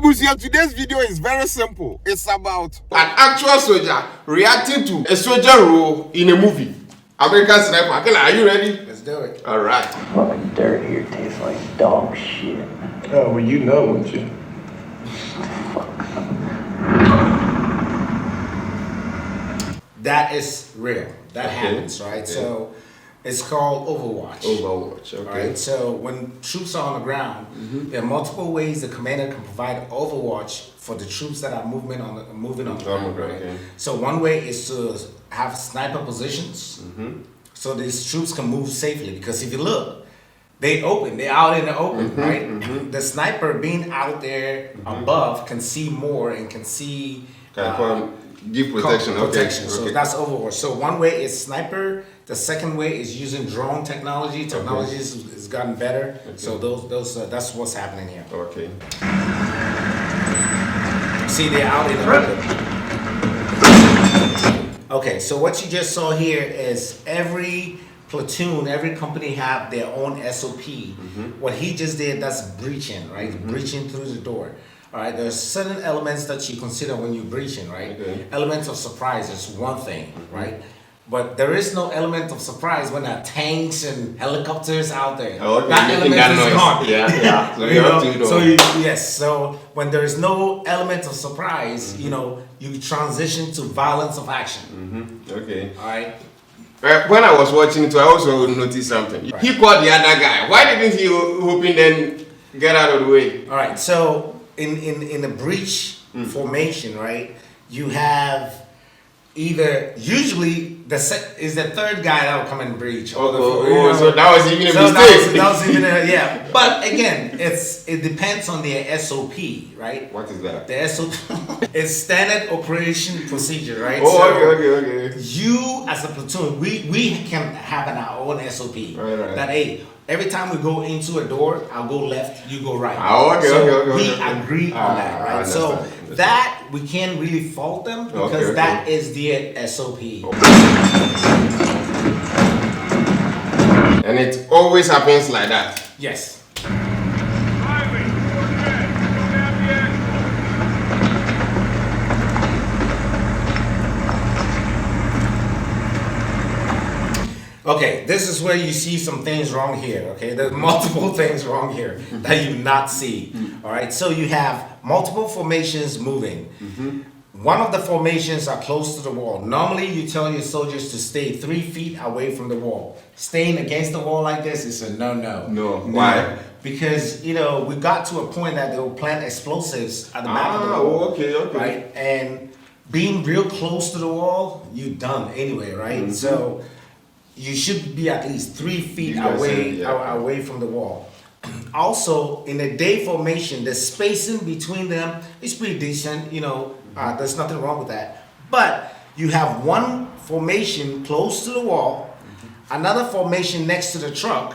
Abusia, today's video is very simple. It's about an actual soldier reacting to a soldier role in a movie. American Sniper. Are you ready? Let's do it. All right. Well, the dirt here tastes like dog shit. Oh, well, you know, wouldn't you? That is real. That happens, right? Okay. So it's called Overwatch. Overwatch. Okay. Right. So when troops are on the ground, there are multiple ways the commander can provide Overwatch for the troops that are moving on the ground. Right? Okay. So one way is to have sniper positions, so these troops can move safely. Because if you look, they're out in the open, right? The sniper being out there above can see more and can see. Give protection. Protection. Okay. So that's Overwatch. So one way is sniper. The second way is using drone technology. Technology has gotten better. Okay. So those that's what's happening here. Okay. See, they're out in the open. Okay, so what you just saw here is every platoon, every company have their own SOP. What he just did, that's breaching, right? Breaching through the door. All right, there's certain elements that you consider when you're breaching, right? Okay. Elements of surprise is one thing, right? But there is no element of surprise when there are tanks and helicopters out there. Oh, okay. That Making element that is noise. gone. Yeah. So you have to know. So yes, so when there is no element of surprise, you transition to violence of action. Okay. All right. When I was watching it, I also noticed something. Right. He called the other guy. Why didn't he hoping then get out of the way? All right. So in a breach formation, right? You have usually the third guy that will come and breach. So that was even a mistake. That was even yeah. But again, it depends on their SOP, right? What is that? The SOP is standard operation procedure, right? Oh, So okay. you as a platoon, we can have our own SOP. Right. That every time we go into a door, I'll go left, you go right. Oh, okay, so okay. we agree on that, right? So that we can't really fault them because that is their SOP. And it always happens like that. Yes. Okay, this is where you see some things wrong here, okay? There's multiple things wrong here that you not see, all right? So you have multiple formations moving. One of the formations are close to the wall. Normally, you tell your soldiers to stay 3 feet away from the wall. Staying against the wall like this is a no-no. No. Why? Because, we got to a point that they will plant explosives at the back of the wall. Okay. Right? And being real close to the wall, you're done anyway, right? So you should be at least 3 feet away from the wall. Also, in a day formation, the spacing between them is pretty decent. There's nothing wrong with that. But you have one formation close to the wall, another formation next to the truck,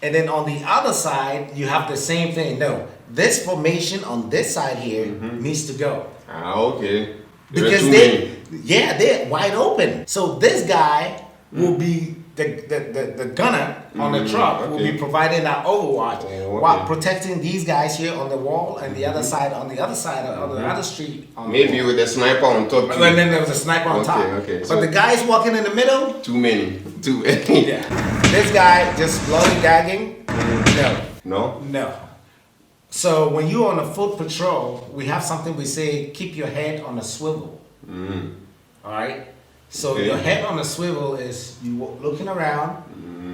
and then on the other side, you have the same thing. No, this formation on this side here needs to go. Okay. Because they're wide open. So this guy will be the gunner on the truck will be providing that overwatch while protecting these guys here on the wall and the other side on the other street. Maybe with a sniper on top. And then there was a sniper on top. Okay. But the guys walking in the middle. Too many. Yeah. This guy just lollygagging. No. So when you're on a foot patrol, we have something we say: keep your head on a swivel. All right. So your head on a swivel is you looking around.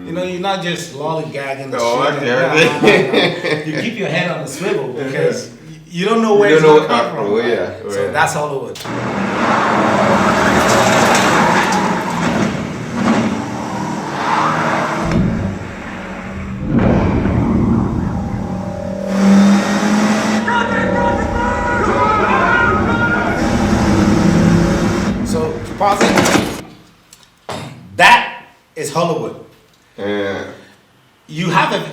You're not just lollygagging. No. You keep your head on the swivel because you don't know where it's going to come from. Right? So that's Hollywood. So pause it. That is Hollywood. Yeah.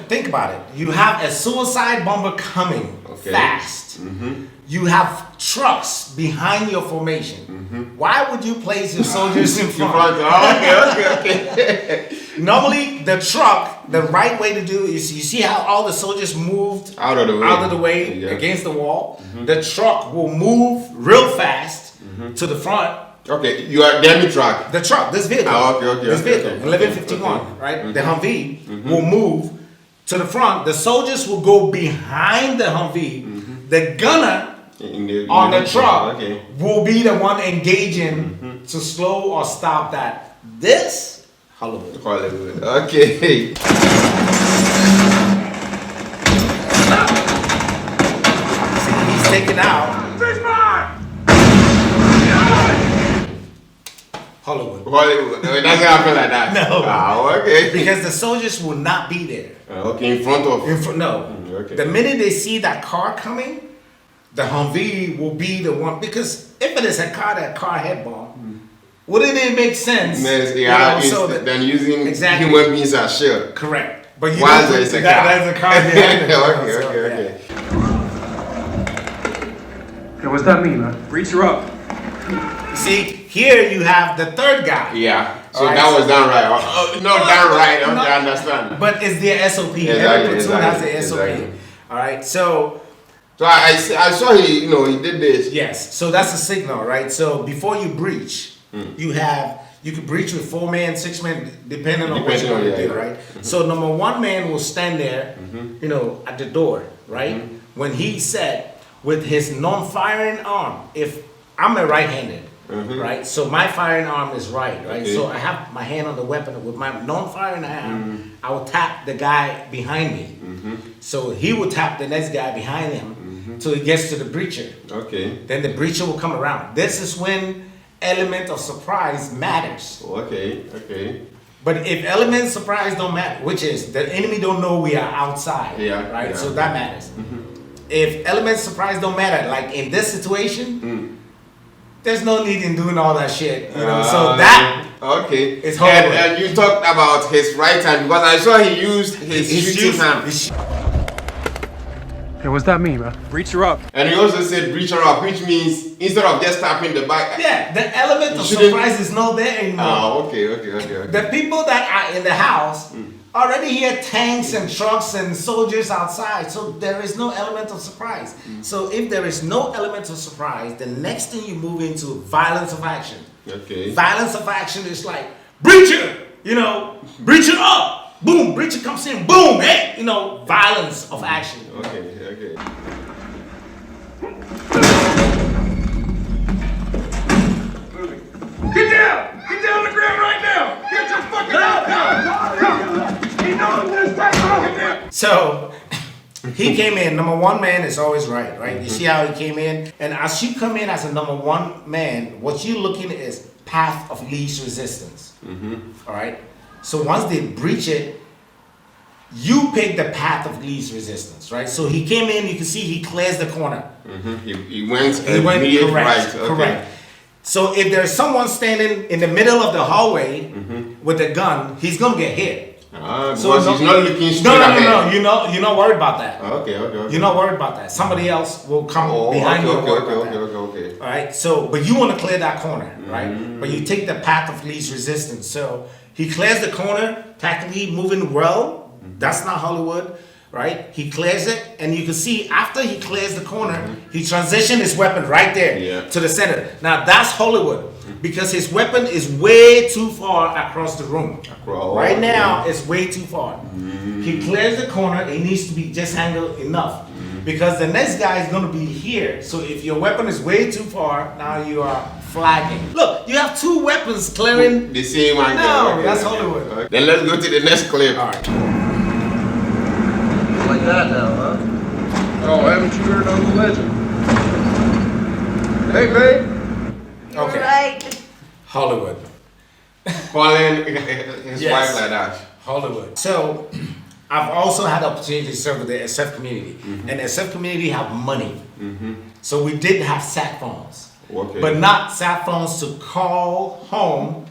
Think about it. You have a suicide bomber coming. fast. You have trucks behind your formation. Why would you place your soldiers in front? Okay. Normally, the truck, the right way to do is, you see how all the soldiers moved Out of the way. Yeah. against the wall? The truck will move real fast to the front. Okay, you are the truck. The truck, this vehicle. This vehicle, 1151, right? The Humvee will move to the front. The soldiers will go behind the Humvee. The gunner on the truck will be the one engaging to slow or stop that. This Hollywood. Okay. See, he's taken out. Hollywood. It doesn't happen like that. No. Okay. Because the soldiers will not be there. Okay, in front of. No. Okay. The minute they see that car coming, the Humvee will be the one. Because if it is a car head bomb, wouldn't it make sense? Then using human beings as shield. Correct. But you Why is a car? There's a car behind it. Okay. Hey, what's that mean, man? Breach her up. See, here you have the third guy. Yeah. So Right. that was done right. Not done right. Okay, I understand. But it's their SOP. Every platoon has the SOP. All right. So I saw he did this. yes. So that's a signal, right? So before you breach, you could breach with 4 man, 6 man, depending on what you want to do, right? So number 1 man will stand there, at the door, right? When he said with his non-firing arm, if I'm a right-handed, right? So my firing arm is right? Okay. So I have my hand on the weapon. With my non-firing arm, I will tap the guy behind me. So he will tap the next guy behind him till he gets to the breacher. Okay. Then the breacher will come around. This is when element of surprise matters. Okay. But if element of surprise don't matter, which is the enemy don't know we are outside, right? Yeah. So that matters. If element of surprise don't matter, like in this situation, there's no need in doing all that shit. So that is horrible. And you talked about his right hand because I saw he used his shooting hand. Hey, what's that mean, man? Breach her up. And he also said breach her up, which means instead of just tapping the back. Yeah, the element of surprise is not there anymore. Okay. The people that are in the house already hear tanks and trucks and soldiers outside, so there is no element of surprise. So if there is no element of surprise, the next thing you move into violence of action. Okay. Violence of action is like breacher, breach it up. Boom, breacher comes in, boom, hey, violence of action. Okay. Get down! Get down on the ground right now! Get your fucking down! He knows this time! So he came in, number 1 man is always right? You see how he came in? And as you come in as a number 1 man, what you're looking at is path of least resistance. All right? So once they breach it, you pick the path of least resistance, right? So he came in, you can see he clears the corner. He went correct, right. Okay. Correct. So if there's someone standing in the middle of the hallway with a gun, he's gonna get hit. Because he's not looking straight ahead. No. You're not worried about that. Okay. You're not worried about that. Somebody else will come behind you. Okay. All right. So, but you want to clear that corner, right? But you take the path of least resistance. So he clears the corner, tactically moving well. That's not Hollywood, right? He clears it, and you can see after he clears the corner, he transitioned his weapon right there to the center. Now that's Hollywood because his weapon is way too far across the room. Right now, it's way too far. He clears the corner. It needs to be just handled enough because the next guy is going to be here. So if your weapon is way too far, now you are flagging. Look, you have 2 weapons clearing the same angle. No, that's Hollywood. Okay. Then let's go to the next clip. All right. Like that now, huh? Oh, haven't you heard of the legend? Hey, babe. Okay. Right. Hollywood. Calling his wife like that. Hollywood. So, I've also had the opportunity to serve with the SF community. And the SF community have money. So we did have sat phones. Okay. But not sat phones to call home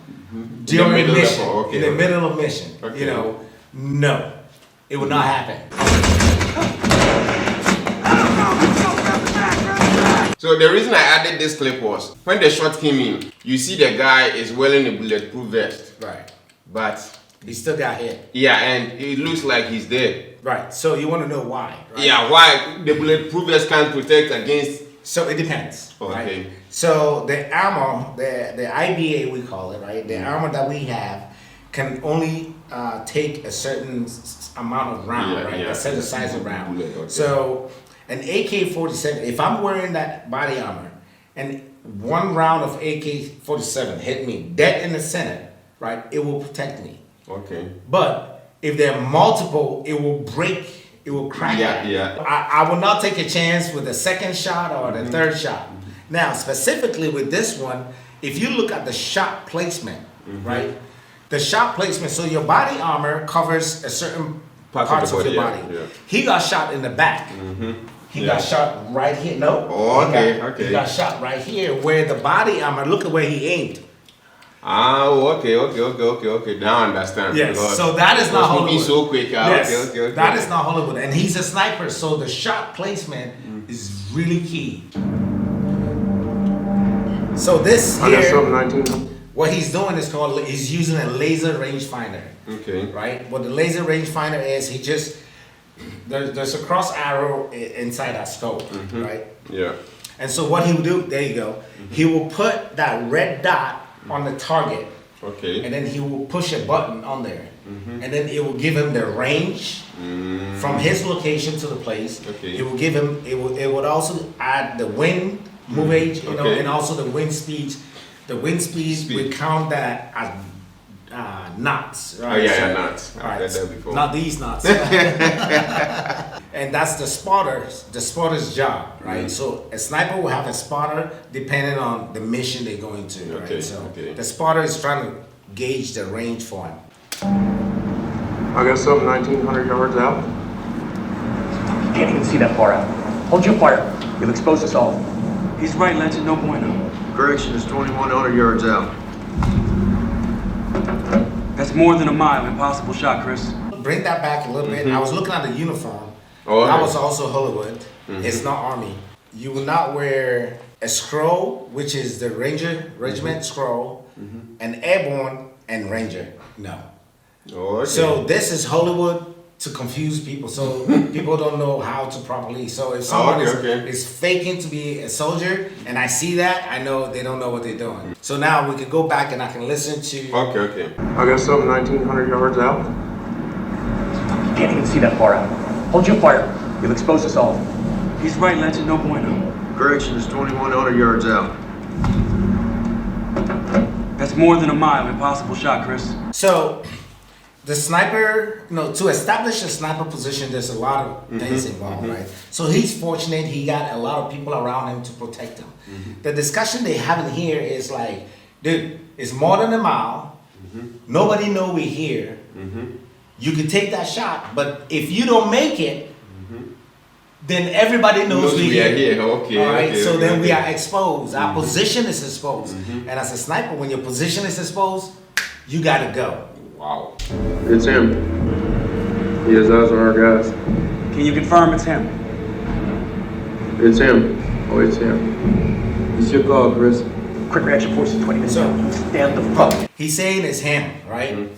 during mission. In the middle of mission. Okay. No. It would not happen. So the reason I added this clip was when the shot came in, you see the guy is wearing a bulletproof vest. Right. But he still got hit. Yeah, and it looks like he's dead. Right. So you want to know why? Right? Yeah, why the bulletproof vest can't protect against? So it depends. Okay. Right? So the armor, the IBA we call it, right? The armor that we have can only take a certain amount of round, right? A certain size of round. Okay. So an AK-47, if I'm wearing that body armor and one round of AK-47 hit me dead in the center, right, it will protect me. Okay. But if there are multiple, it will break, it will crack. I will not take a chance with the second shot or the third shot. Now, specifically with this one, if you look at the shot placement, right, the shot placement, so your body armor covers a certain parts of your body. He got shot in the back. He got shot right here. No. Oh, okay. He got shot right here where the body armor, look at where he aimed. Ah, okay. Now I understand. Yes. So that is not Hollywood. Moving so quick. Yes. Okay. That is not Hollywood. And he's a sniper, so the shot placement is really key. So this here, what he's doing is called, he's using a laser rangefinder. Okay. Right? What the laser rangefinder is, he just, there's a cross arrow inside that scope, right? Yeah. And so what he will do, there you go, he will put that red dot on the target. Okay. And then he will push a button on there. And then it will give him the range from his location to the place. Okay. It will give him, it would also add the wind movage, you know, and also the wind speed. The wind speed, we count that as knots, right? Oh yeah, knots. All right, I've heard that before. not these knots. And that's the spotter's job, right? So a sniper will have a spotter depending on the mission they're going to, right? So the spotter is trying to gauge the range for him. I got something 1,900 yards out. Can't even see that far out. Hold your fire. You'll expose us all. He's right, Legend, no bueno. Correction is 2,100 yards out. That's more than a mile. Impossible shot, Chris. Bring that back a little bit. I was looking at the uniform. Oh, that was also Hollywood. It's not Army. You will not wear a scroll, which is the Ranger Regiment scroll, and Airborne and Ranger. No. Oh, okay. So this is Hollywood to confuse people, so people don't know how to properly. So if someone is faking to be a soldier, and I see that, I know they don't know what they're doing. So now we can go back and I can listen to. Okay. I got something 1,900 yards out. Can't even see that far out. Hold your fire. You'll expose us all. He's right, Legend, no bueno. Correction is 2,100 yards out. That's more than a mile. Impossible shot, Chris. So the sniper, you know, to establish a sniper position, there's a lot of things involved, right? So he's fortunate he got a lot of people around him to protect him. The discussion they have in here is like, dude, it's more than a mile. Nobody know we're here. You can take that shot, but if you don't make it, then everybody knows we are here. Okay. All right. So then we are exposed. Our position is exposed. And as a sniper, when your position is exposed, you gotta go. Wow. It's him. He has eyes on our guys. Can you confirm it's him? It's him. Oh, it's him. It's your call, Chris. Quick reaction force is 20 minutes out. Stand the fuck. He's saying it's him, right?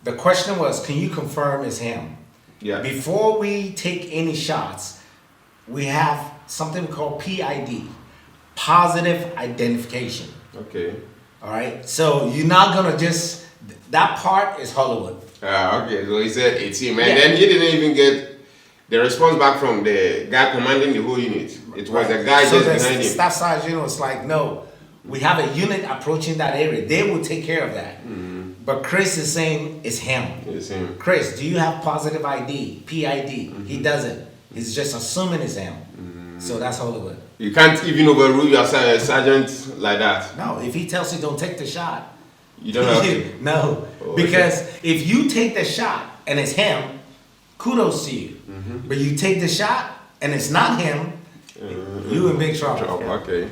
The question was, can you confirm it's him? Yeah. Before we take any shots, we have something called PID, positive identification. Okay. All right. So you're not gonna just, that part is Hollywood. Okay. So he said it's him, and then he didn't even get the response back from the guy commanding the whole unit. It was the guy so just behind the him. staff sergeant was like, no, we have a unit approaching that area. They will take care of that. But Chris is saying it's him. It's him. Chris, do you have positive ID, PID? He doesn't. He's just assuming it's him. So that's Hollywood. You can't even overrule your sergeant like that. No, if he tells you don't take the shot, You don't have to. No, because if you take the shot and it's him, kudos to you. But you take the shot and it's not him, you in big trouble. Okay.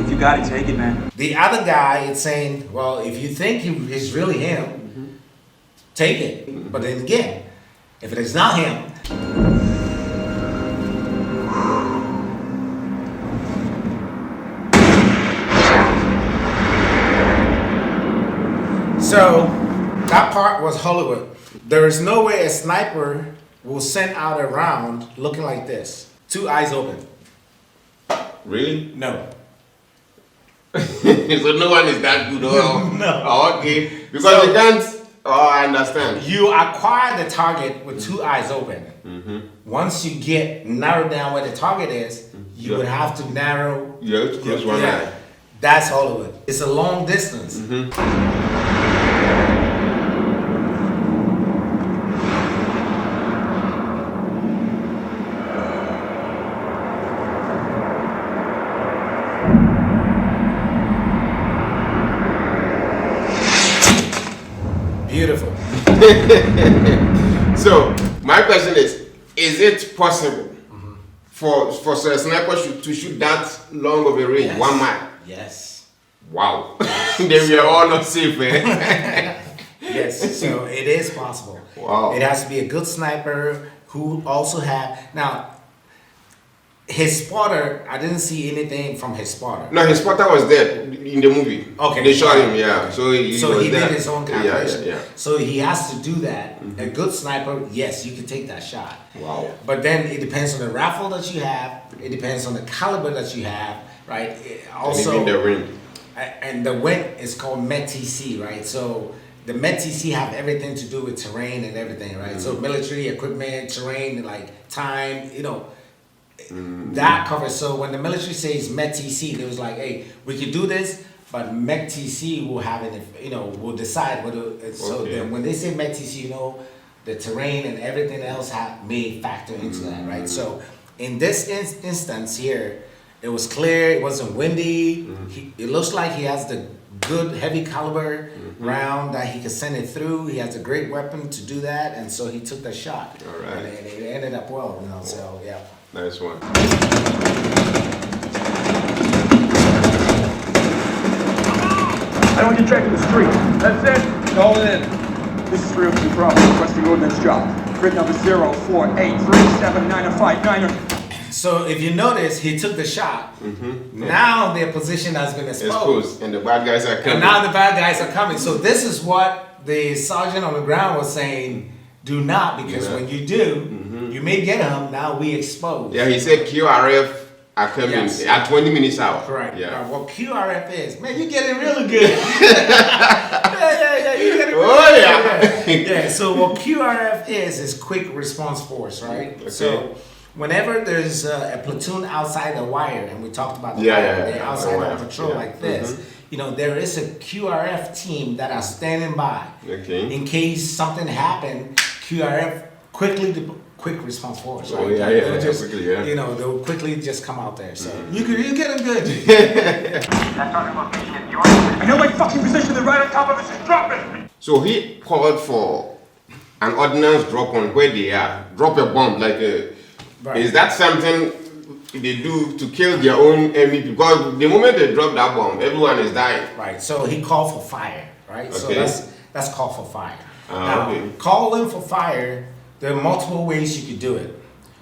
If you got it, take it, man. The other guy is saying, well, if you think he's really him, take it. But then again, if it is not him, so that part was Hollywood. There is no way a sniper will send out a round looking like this. 2 eyes open. Really? No. So no one is that good. No. Oh, okay. Because So- you can't. Oh, I understand. You acquire the target with 2 eyes open. Once you get narrowed down where the target is, you would have to narrow. You have to close one eye. That's Hollywood. It's a long distance. Beautiful. So my question is it possible for a sniper to shoot that long of a range, Yes. 1 mile? Yes. Wow. Then we are all not safe, eh? Yes. So it is possible. Wow. It has to be a good sniper who also have now. His spotter, I didn't see anything from his spotter. No, his spotter was dead in the movie. Okay. They shot him, yeah. So he So was he there. did his own calculation. Yeah. So he has to do that. A good sniper, yes, you can take that shot. Wow. But then it depends on the rifle that you have. It depends on the caliber that you have, right? Also, and even the ring. and the wind is called METTC, right? So the METTC have everything to do with terrain and everything, right? So military equipment, terrain, like time, that covers. So when the military says METTC, they was like, hey, we can do this, but METTC will have it, will decide whether. So Okay. then when they say METTC, the terrain and everything else may factor into that, right? So in this instance here, it was clear, it wasn't windy. It looks like he has the good heavy caliber round that he could send it through. He has a great weapon to do that, and so he took the shot. All right. And it ended up well, so yeah. Nice one. I don't get tracked in the street. That's it. Call it in. This is Realism requesting ordnance job. Grid number 04837959. So if you notice, he took the shot. Now their position has been exposed. And the bad guys are coming. And now the bad guys are coming. So this is what the sergeant on the ground was saying, do not, because when you do, you may get them, now we expose. Yeah, he said QRF are coming at 20 minutes out. Correct. Yeah. What QRF is, man, you get it really good. yeah, you get it really good. Yeah, so what QRF is quick response force, right? Okay. So whenever there's a platoon outside the wire, and we talked about the they're outside on patrol like this, there is a QRF team that are standing by. Okay. In case something happened, QRF quick response force. Right? Oh, They'll just, quickly, they'll quickly just come out there. So you get them good. I know my fucking position. They're right on top of us. Just drop it. So he called for an ordnance drop on where they are. Drop a bomb like a. Right. Is that something they do to kill their own enemy? Because the moment they drop that bomb, everyone is dying. Right. So he called for fire. Right. So Okay. that's call for fire. Okay. Calling for fire. There are multiple ways you could do it.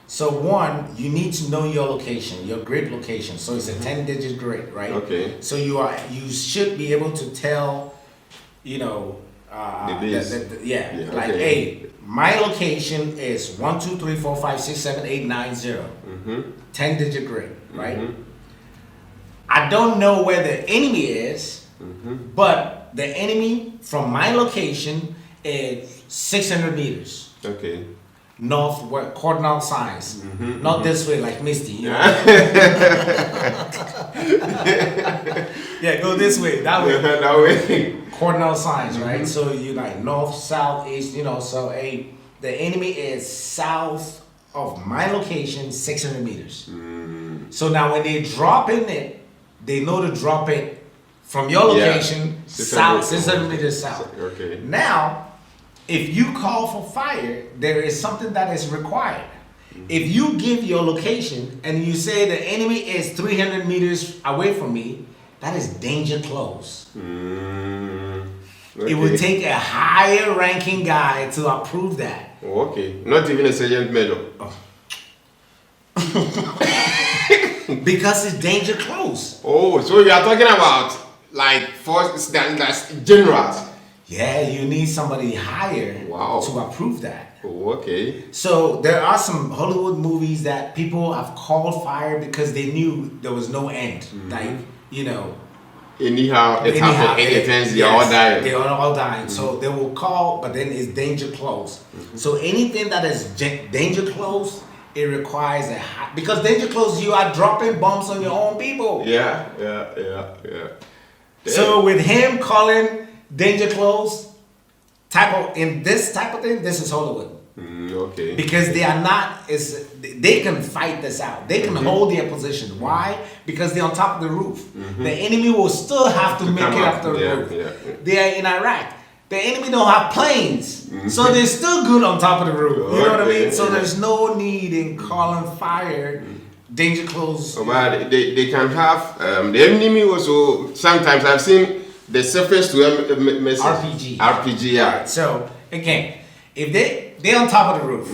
So one, you need to know your location, your grid location. So it's a 10-digit grid, right? Okay. So you should be able to tell, The base. like, okay. hey, my location is 1, 2, 3, 4, 5, 6, 7, 8, 9, 0. 10-digit grid, right? I don't know where the enemy is, but the enemy from my location is 600 meters. Okay. North, cardinal signs. Not this way like Misty. Yeah, go this way, that way. That way. Cardinal signs, right? So you like north, south, east, so the enemy is south of my location, 600 meters. So now when they drop in it, they know to drop it from your location, south, 600 meters south. Okay. Now, if you call for fire, there is something that is required. If you give your location and you say the enemy is 300 meters away from me, that is danger close. It would take a higher ranking guy to approve that. Oh, okay. Not even a sergeant major. Because it's danger close. Oh, so you are talking about like first that's generals. Yeah, you need somebody higher Wow. to approve that. Oh, okay. So there are some Hollywood movies that people have called fire because they knew there was no end. Like, you know. Anyhow, it happened. It turns they all dying. They are all dying. So they will call, but then it's danger close. So anything that is danger close, it requires a high, because danger close, you are dropping bombs on your own people. Yeah. So with him calling danger close, in this type of thing, this is Hollywood. Okay. Because they are not, they can fight this out. They can hold their position. Why? Because they're on top of the roof. The enemy will still have to make it up the roof. Yeah. They are in Iraq. The enemy don't have planes. So they're still good on top of the roof. You know what I mean? So there's no need in calling fire danger close. But they can have, the enemy also, sometimes I've seen the surface to message. RPG, yeah. Right, so, again, if they're on top of the roof,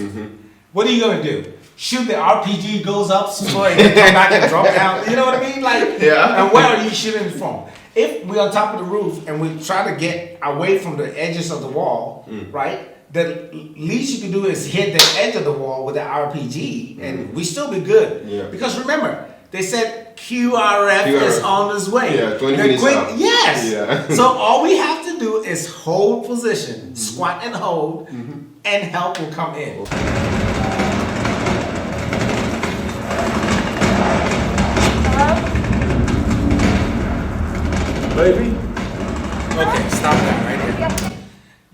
what are you going to do? Shoot the RPG goes up so it can come back and drop down? You know what I mean? Like, and where are you shooting from? If we're on top of the roof and we try to get away from the edges of the wall, right? The least you can do is hit the edge of the wall with the RPG and we still be good. Yeah. Because remember, they said QRF is on its way. Yeah, 20 minutes out. Yes. Yeah. So all we have to do is hold position, squat and hold, and help will come in. Baby? Okay, stop that right there.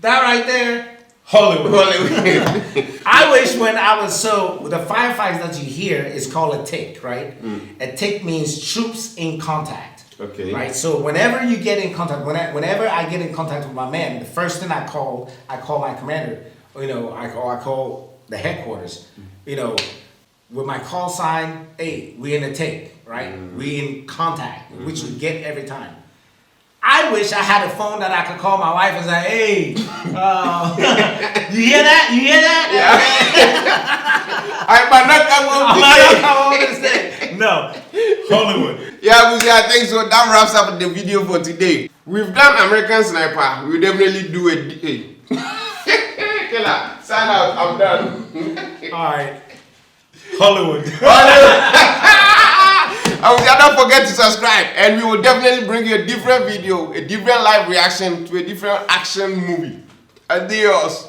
That right there, Hollywood. I wish when I was the firefights that you hear is called a tick, right? A tick means troops in contact. Okay. Right. So whenever you get in contact, whenever I get in contact with my man, the first thing I call my commander. You know, I call the headquarters. You know, with my call sign, hey, we in a tick, right? We in contact, which we get every time. I wish I had a phone that I could call my wife and say, hey, you hear that? You hear that? I might not come home today. No, Hollywood. Yeah, I think so. That wraps up the video for today. We've done American Sniper. We'll definitely do a Killer, sign out. I'm done. All right. Hollywood. And don't forget to subscribe, and we will definitely bring you a different video, a different live reaction to a different action movie. Adios.